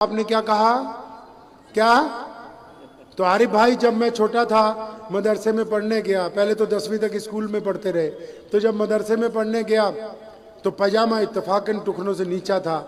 آپ نے کیا کہا؟ کیا؟ تو عارف بھائی جب میں چھوٹا تھا مدرسے میں پڑھنے گیا، پہلے تو 10ویں تک اسکول میں پڑھتے رہے، تو جب مدرسے میں پڑھنے گیا تو پاجامہ اتفاقاً ٹکنوں سے نیچا تھا،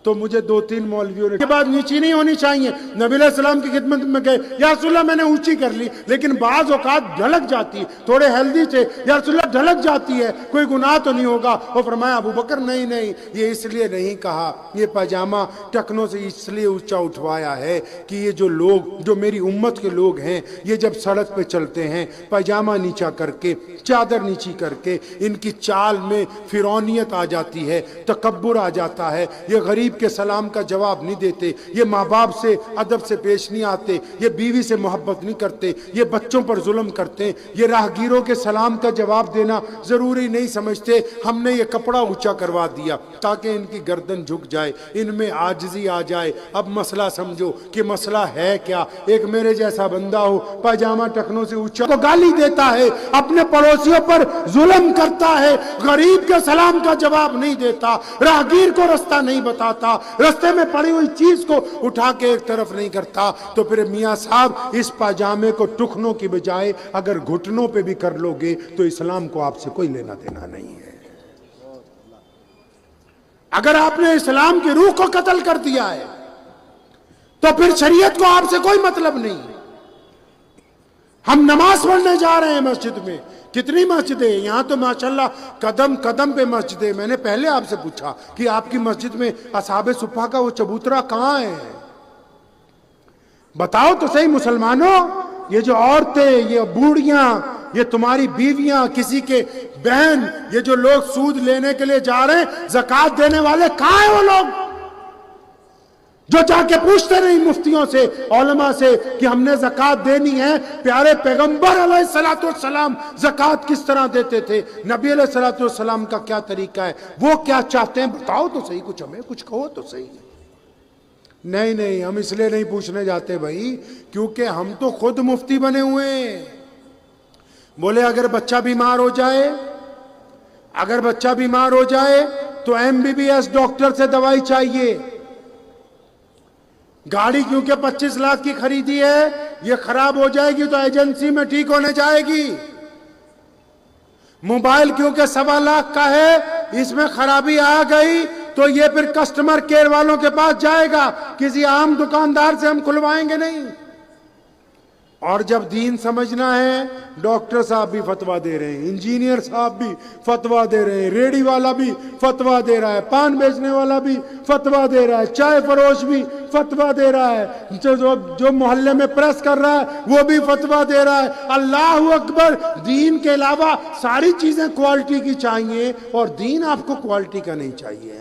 تو مجھے 2-3 مولویوں نے کے بعد نیچی نہیں ہونی چاہیے، نبی علیہ السلام کی خدمت میں گئے، یا رسول اللہ میں نے اونچی کر لی، لیکن بعض اوقات ڈھلک جاتی ہے، تھوڑے ہیلدی تھے، یا رسول اللہ ڈھلک جاتی ہے، کوئی گناہ تو نہیں ہوگا؟ وہ فرمایا ابو بکر نہیں، یہ اس لیے نہیں کہا، یہ پاجامہ ٹکنوں سے اس لیے اونچا اٹھوایا ہے کہ یہ جو لوگ، جو میری امت کے لوگ ہیں، یہ جب سڑک پہ چلتے ہیں پاجامہ نیچا کر کے، چادر نیچی کر کے، ان کی چال میں فرعونیت آ جاتی ہے، تکبر آ جاتا ہے، یہ غریب کے سلام کا جواب نہیں دیتے، یہ ماں باپ سے ادب سے پیش نہیں آتے، یہ بیوی سے محبت نہیں کرتے، یہ بچوں پر ظلم کرتے ہیں، یہ راہگیروں کے سلام کا جواب دینا ضروری نہیں سمجھتے، ہم نے یہ کپڑا اونچا کروا دیا تاکہ ان کی گردن جھک جائے، ان میں عاجزی آ جائے۔ اب مسئلہ سمجھو کہ مسئلہ ہے کیا؟ ایک میرے جیسا بندہ ہو پاجامہ ٹکنوں سے اونچا تو گالی دیتا ہے، اپنے پڑوسیوں پر ظلم کرتا ہے، غریب کے سلام کا جواب نہیں دیتا، راہگیر کو رستہ نہیں بتاتا، رستے میں پڑی ہوئی چیز کو اٹھا کے ایک طرف نہیں کرتا، تو پھر میاں صاحب اس پاجامے کو ٹکنوں کی بجائے اگر گھٹنوں پہ بھی کر لو گے تو اسلام کو آپ سے کوئی لینا دینا نہیں ہے۔ اگر آپ نے اسلام کی روح کو قتل کر دیا ہے تو پھر شریعت کو آپ سے کوئی مطلب نہیں۔ ہم نماز پڑھنے جا رہے ہیں مسجد میں، کتنی مسجدیں یہاں تو ماشاءاللہ قدم قدم پہ مسجدیں۔ میں نے پہلے آپ سے پوچھا کہ آپ کی مسجد میں اصحاب صفہ کا وہ چبوترا کہاں ہے؟ بتاؤ تو صحیح مسلمانوں، یہ جو عورتیں، یہ بوڑھیاں، یہ تمہاری بیویاں، کسی کے بہن، یہ جو لوگ سود لینے کے لیے جا رہے ہیں، زکوٰۃ دینے والے کہاں ہیں وہ لوگ جو جا کے پوچھتے نہیں مفتیوں سے، علماء سے کہ ہم نے زکوٰۃ دینی ہے؟ پیارے پیغمبر علیہ السلام زکوٰۃ کس طرح دیتے تھے؟ نبی علیہ السلام کا کیا طریقہ ہے؟ وہ کیا چاہتے ہیں؟ بتاؤ تو صحیح، کچھ ہمیں کچھ کہو تو صحیح۔ نہیں، ہم اس لیے نہیں پوچھنے جاتے بھائی، کیونکہ ہم تو خود مفتی بنے ہوئے ہیں۔ بولے اگر بچہ بیمار ہو جائے تو MBBS ڈاکٹر سے دوائی چاہیے، گاڑی کیونکہ 25 لاکھ کی خریدی ہے، یہ خراب ہو جائے گی تو ایجنسی میں ٹھیک ہونے جائے گی، موبائل کیونکہ 1.25 لاکھ کا ہے، اس میں خرابی آ گئی تو یہ پھر کسٹمر کیئر والوں کے پاس جائے گا، کسی عام دکاندار سے ہم کھلوائیں گے نہیں۔ اور جب دین سمجھنا ہے، ڈاکٹر صاحب بھی فتویٰ دے رہے ہیں، انجینئر صاحب بھی فتویٰ دے رہے ہیں، ریڑی والا بھی فتویٰ دے رہا ہے، پان بیچنے والا بھی فتویٰ دے رہا ہے، چائے فروش بھی فتویٰ دے رہا ہے، جو محلے میں پریس کر رہا ہے وہ بھی فتویٰ دے رہا ہے۔ اللہ اکبر! دین کے علاوہ ساری چیزیں کوالٹی کی چاہیے اور دین آپ کو کوالٹی کا نہیں چاہیے۔